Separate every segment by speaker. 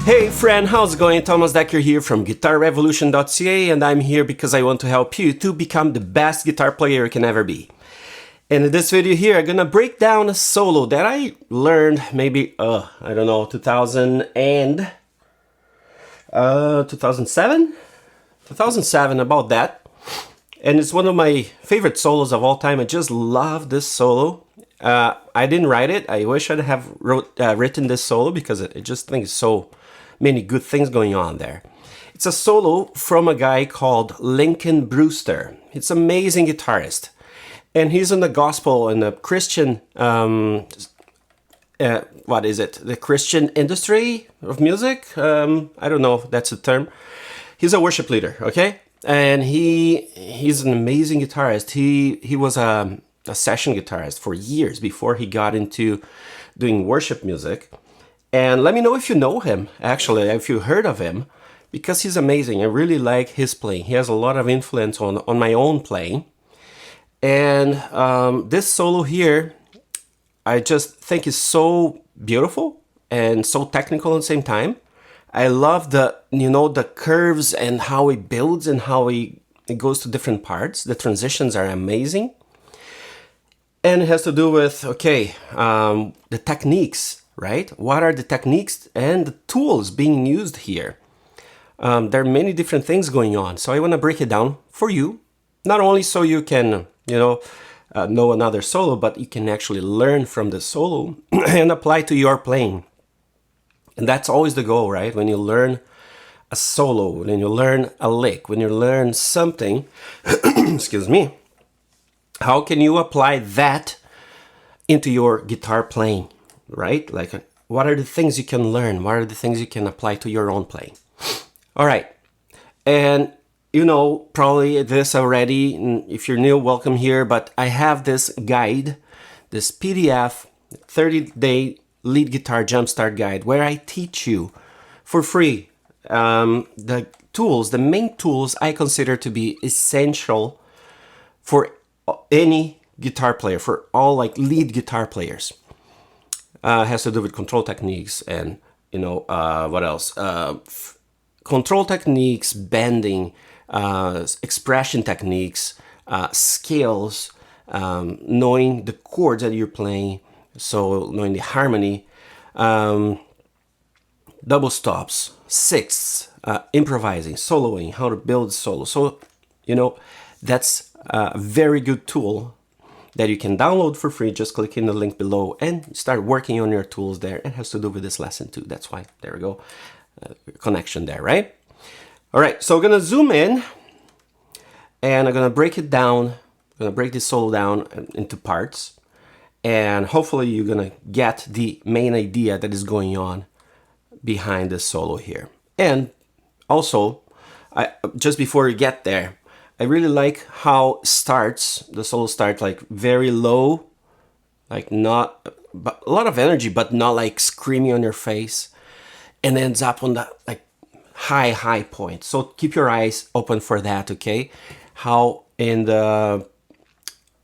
Speaker 1: Hey friend, how's it going? Thomas Decker here from GuitarRevolution.ca, and I'm here because I want to help you to become the best guitar player you can ever be. And in this video here, I'm gonna break down a solo that I learned maybe, I don't know, 2007? 2007, about that. And it's one of my favorite solos of all time. I just love this solo. I didn't write it. I wish I'd have written this solo because I just think it's so many good things going on there. It's a solo from a guy called Lincoln Brewster. He's an amazing guitarist. And he's in the gospel and the Christian, what is it? The Christian industry of music? I don't know if that's the term. He's a worship leader, okay? And he's an amazing guitarist. He was a session guitarist for years before he got into doing worship music. And let me know if you know him, actually, if you heard of him, because he's amazing. I really like his playing. He has a lot of influence on my own playing. And this solo here, I just think is so beautiful and so technical at the same time. I love the curves and how it builds and how it goes to different parts. The transitions are amazing. And it has to do with, the techniques, right? What are the techniques and the tools being used here? There are many different things going on. So I want to break it down for you, not only so you can, know another solo, but you can actually learn from the solo and apply to your playing. And that's always the goal, right? When you learn a solo, when you learn a lick, when you learn something, excuse me, how can you apply that into your guitar playing, right? Like, what are the things you can learn? What are the things you can apply to your own playing? All right. And you know probably this already. If you're new, welcome here. But I have this guide, this PDF, 30-day lead guitar jumpstart guide, where I teach you for free the tools, the main tools I consider to be essential for any guitar player, for all like lead guitar players. Has to do with control techniques and what else? Control techniques, bending, expression techniques, scales, knowing the chords that you're playing, so knowing the harmony, double stops, sixths, improvising, soloing, how to build solo. So, that's a very good tool that you can download for free. Just click in the link below and start working on your tools there. It has to do with this lesson too. That's why, there we go, connection there, right? All right, so I'm gonna zoom in and I'm gonna break it down. I'm gonna break this solo down into parts, and hopefully you're gonna get the main idea that is going on behind this solo here. And also, just before you get there, I really like how the solo starts like very low, like not, but a lot of energy, but not like screaming on your face, and ends up on that like high point. So keep your eyes open for that, okay? How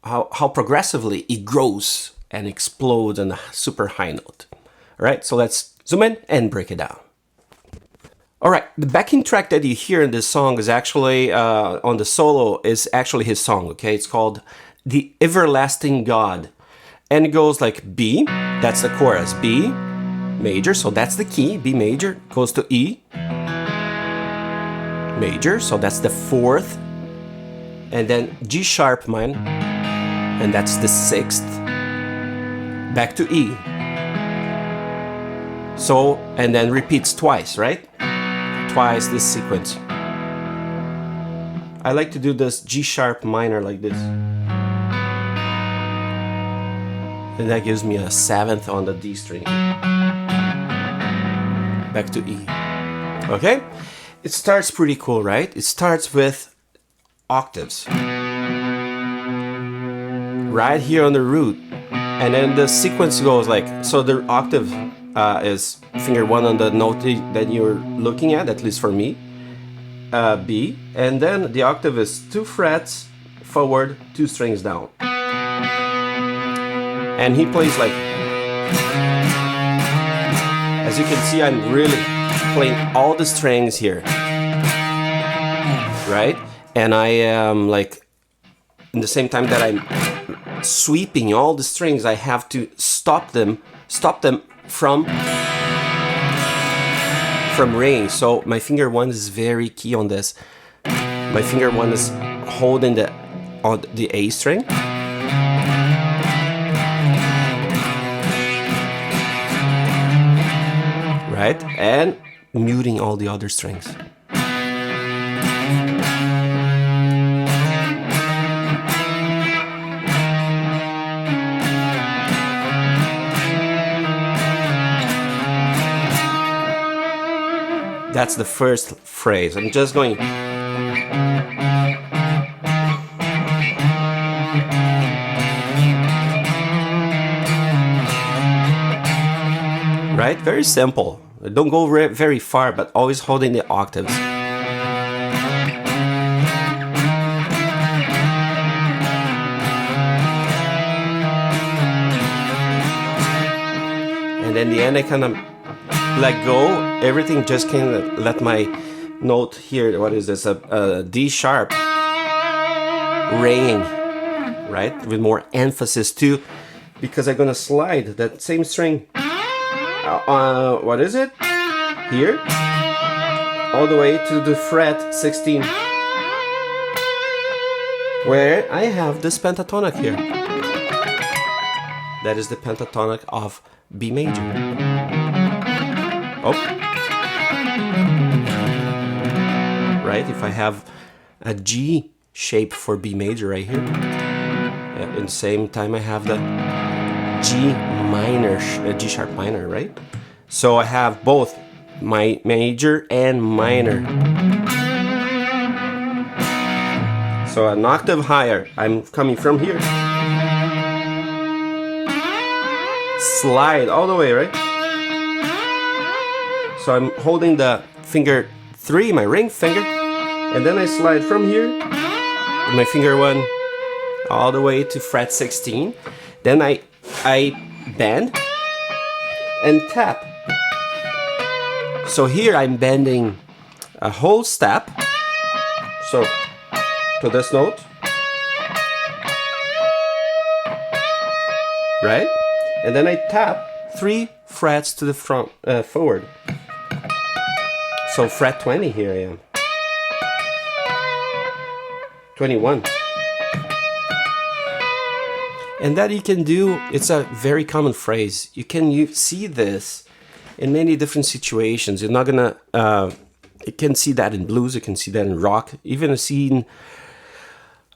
Speaker 1: progressively it grows and explodes on a super high note. All right, so let's zoom in and break it down. All right, the backing track that you hear in this song is actually, on the solo, is actually his song, okay? It's called The Everlasting God. And it goes like B, that's the chorus, B major, so that's the key, B major, goes to E major, so that's the fourth, and then G sharp minor, and that's the sixth, back to E. So, and then repeats twice, right? Twice this sequence. I like to do this G sharp minor like this. And that gives me a seventh on the D string. Back to E. Okay? It starts pretty cool, right? It starts with octaves. Right here on the root. And then the sequence goes like, so the octave is finger one on the note that you're looking at least for me, B, and then the octave is 2 frets forward, 2 strings down. And he plays like, as you can see, I'm really playing all the strings here, right? And I am like, in the same time that I'm sweeping all the strings, I have to stop them from ringing. So my finger 1 is very key on this. My finger 1 is holding on the A string. Right? And muting all the other strings. That's the first phrase. I'm just going. Right? Very simple. Don't go very far, but always holding the octaves. And then the end, I kind of let go. Everything just kind of let my note here. What is this? A D sharp ringing, right? With more emphasis too, because I'm gonna slide that same string. What is it? Here, all the way to the fret 16, where I have this pentatonic here. That is the pentatonic of B major. Oh. Right, if I have a G shape for B major right here, at the same time I have the G minor, G sharp minor, right? So I have both my major and minor. So an octave higher, I'm coming from here. Slide all the way, right? So I'm holding the finger 3, my ring finger, and then I slide from here with my finger 1 all the way to fret 16. Then I bend and tap. So here I'm bending a whole step. So to this note, right? And then I tap 3 frets to the front, forward. So fret 20 here I am. 21. And that you can do, it's a very common phrase. You see this in many different situations. You're not gonna, you can see that in blues, you can see that in rock, even seen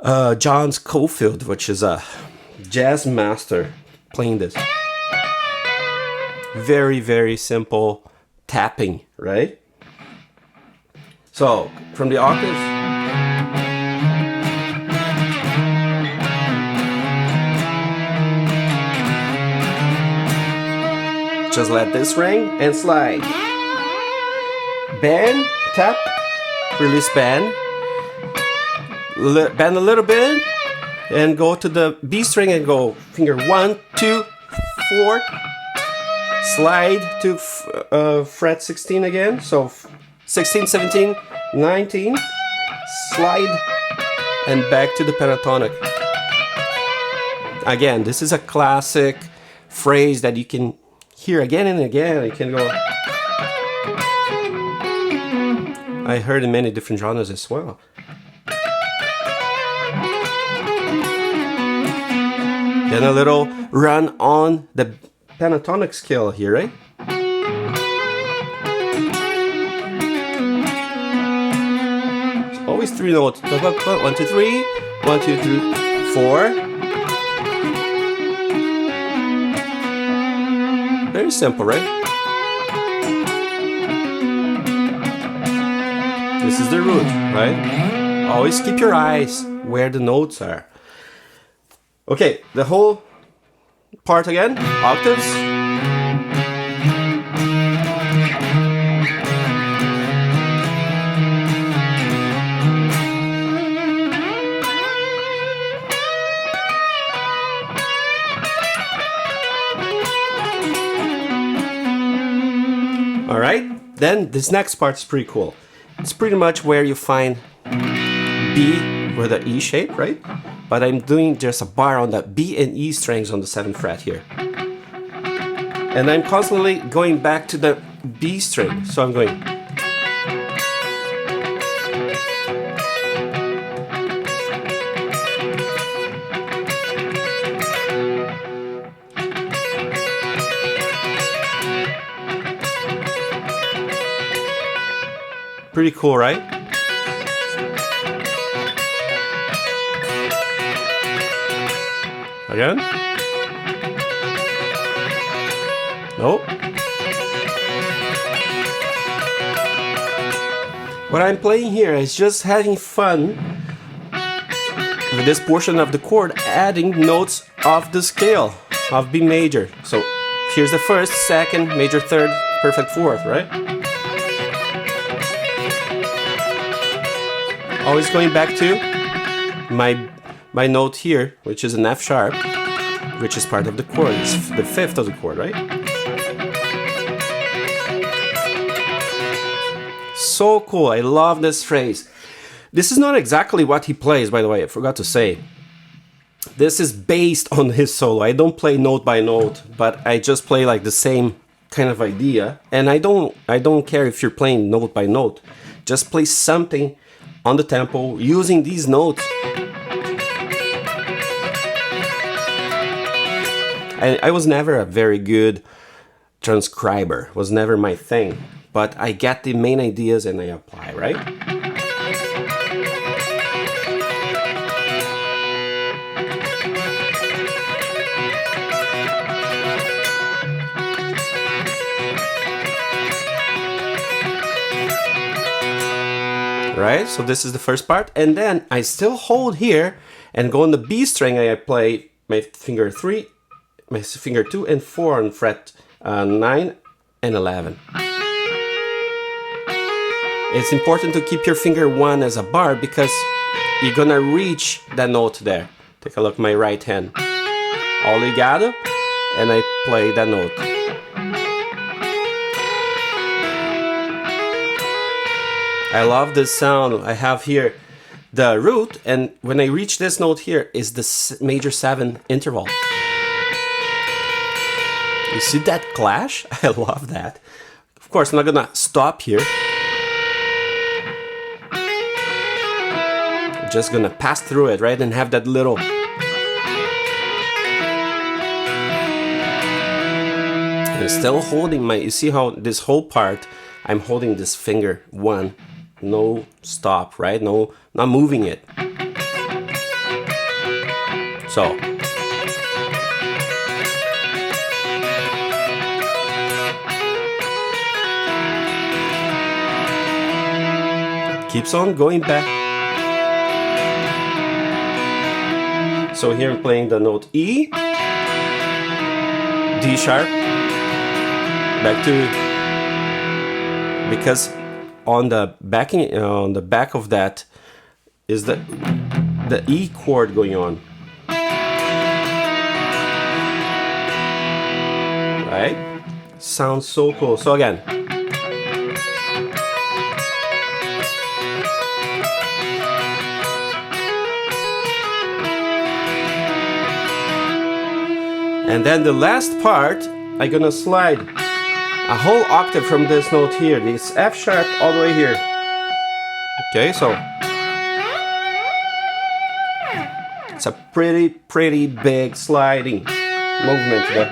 Speaker 1: John Scofield, which is a jazz master, playing this. Very, very simple tapping, right? So, from the octaves, just let this ring and slide. Bend, tap, release bend. Bend a little bit and go to the B string and go finger 1, 2, 4. Slide to fret 16 again. So 16, 17, 19. Slide and back to the pentatonic. Again, this is a classic phrase that you can hear again and again. You can go. I heard in many different genres as well. Then a little run on the pentatonic scale here, right? It's always 3 notes. 1, 2, 3. 1, 2, 3, 4. Very simple, right? This is the root, right? Always keep your eyes where the notes are. Okay, the whole part again, octaves. All right, Then this next part is pretty cool. It's pretty much where you find B with the E shape, right? But I'm doing just a bar on the B and E strings on the 7th fret here. And I'm constantly going back to the B string. So I'm going. Pretty cool, right? Again? Nope. What I'm playing here is just having fun with this portion of the chord, adding notes of the scale of B major. So here's the first, second, major third, perfect fourth, right? Always going back to my note here, which is an F sharp, which is part of the chord. It's the 5th of the chord, right? So cool. I love this phrase. This is not exactly what he plays, by the way. I forgot to say. This is based on his solo. I don't play note by note, but I just play like the same kind of idea. And I don't care if you're playing note by note. Just play something on the tempo using these notes. I was never a very good transcriber. It was never my thing. But I get the main ideas and I apply, right? Right, so this is the first part, and then I still hold here and go on the B string. I play my finger 3, my finger 2 and 4 on fret 9 and 11. It's important to keep your finger 1 as a bar because you're gonna reach that note there. Take a look at my right hand. All ligado, and I play that note. I love this sound. I have here the root, and when I reach this note here is the major 7 interval. You see that clash? I love that. Of course, I'm not gonna stop here. I'm just gonna pass through it, right? And have that little... And still holding my... You see how this whole part, I'm holding this finger 1. No stop, right? No, not moving it. So. Keeps on going back. So here I'm playing the note E, D sharp, back to, because on the back of that is the E chord going on. Right? Sounds so cool. So again. And then the last part, I'm gonna slide a whole octave from this note here, this F sharp all the way here. Okay, so it's a pretty big sliding movement there.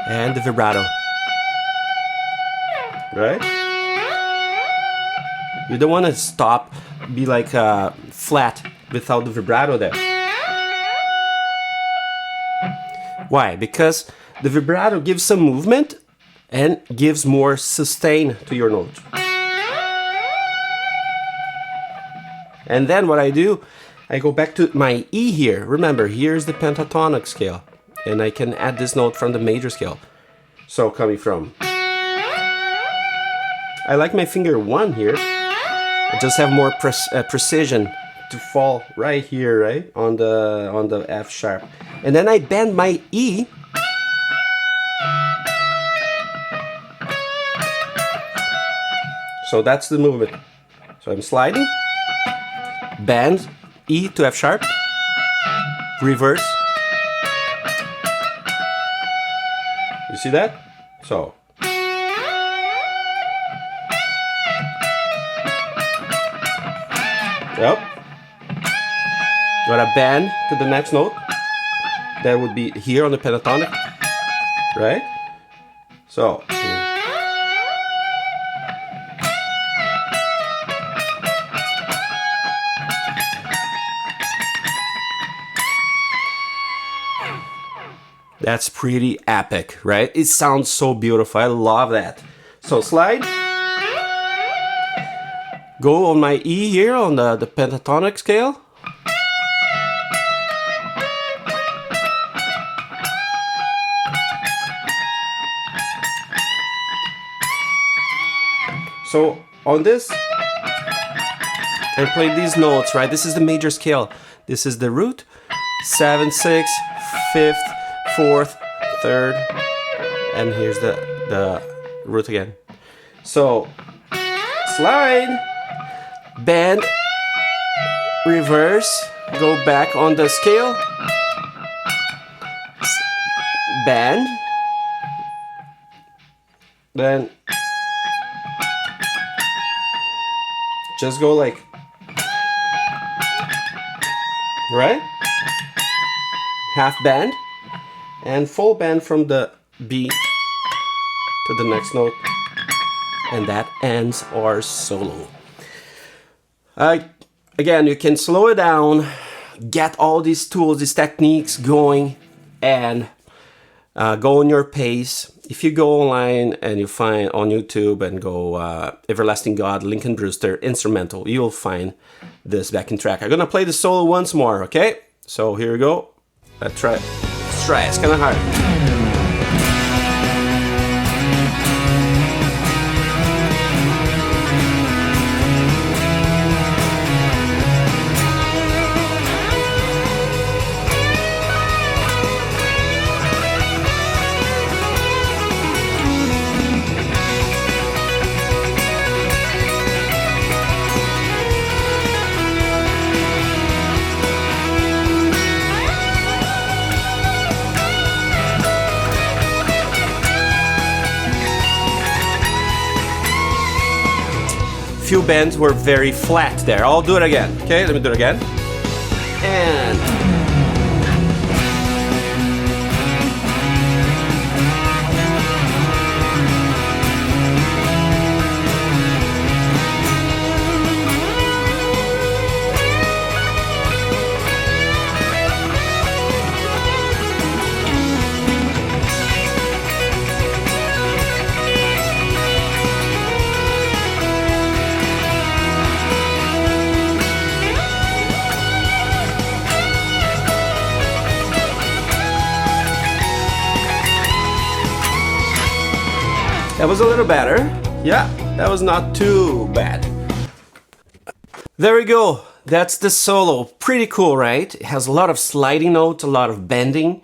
Speaker 1: And the vibrato. Right? You don't want to stop, be like flat without the vibrato there. Why? Because the vibrato gives some movement and gives more sustain to your note. And then what I do, I go back to my E here. Remember, here's the pentatonic scale. And I can add this note from the major scale. So coming from... I like my finger 1 here. I just have more precision to fall right here, right? On the F sharp. And then I bend my E. So that's the movement. So I'm sliding, bend, E to F sharp, reverse. You see that? So. Yep. Gotta bend to the next note. That would be here on the pentatonic, right? So. That's pretty epic, right? It sounds so beautiful. I love that. So slide. Go on my E here on the pentatonic scale. So on this, I play these notes, right? This is the major scale. This is the root, 7, 6, 5th, 4th, 3rd, and here's the root again. So slide, bend, reverse, go back on the scale, bend, then just go like, right? Half bend and full bend from the B to the next note, and that ends our solo. Again, you can slow it down, get all these tools, these techniques going, and go on your pace. If you go online and you find on YouTube and go Everlasting God, Lincoln Brewster, instrumental, you'll find this backing track. I'm gonna play the solo once more, okay? So here we go. Let's try. It's kind of hard. Few bends were very flat there. I'll do it again. Okay, let me do it again. And that was a little better. Yeah, that was not too bad. There we go. That's the solo. Pretty cool, right? It has a lot of sliding notes, a lot of bending,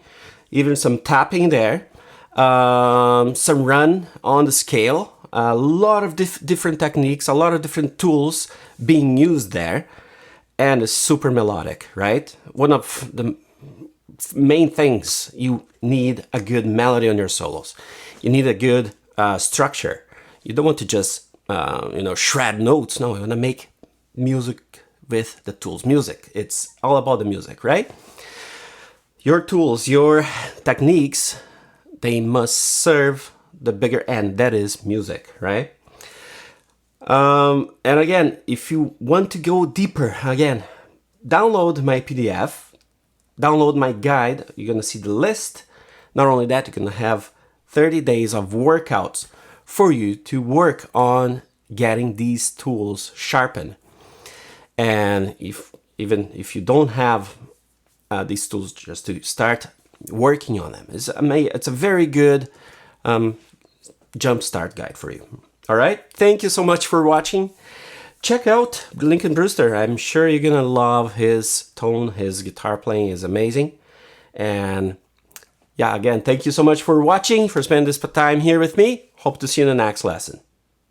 Speaker 1: even some tapping there. Some run on the scale. A lot of different techniques, a lot of different tools being used there. And it's super melodic, right? One of the main things, you need a good melody on your solos. You need a good structure. You don't want to just shred notes. No, you want to make music with the tools. Music, it's all about the music, right? Your tools, your techniques, they must serve the bigger end, that is music, right? And again, if you want to go deeper, again, download my PDF, download my guide. You're gonna see the list. Not only that, you're gonna have 30 days of workouts for you to work on getting these tools sharpened. And even if you don't have these tools, just to start working on them. It's a very good jumpstart guide for you. All right. Thank you so much for watching. check out Lincoln Brewster. I'm sure you're gonna love his tone. His guitar playing is amazing. And yeah, again, thank you so much for watching, for spending this time here with me. Hope to see you in the next lesson.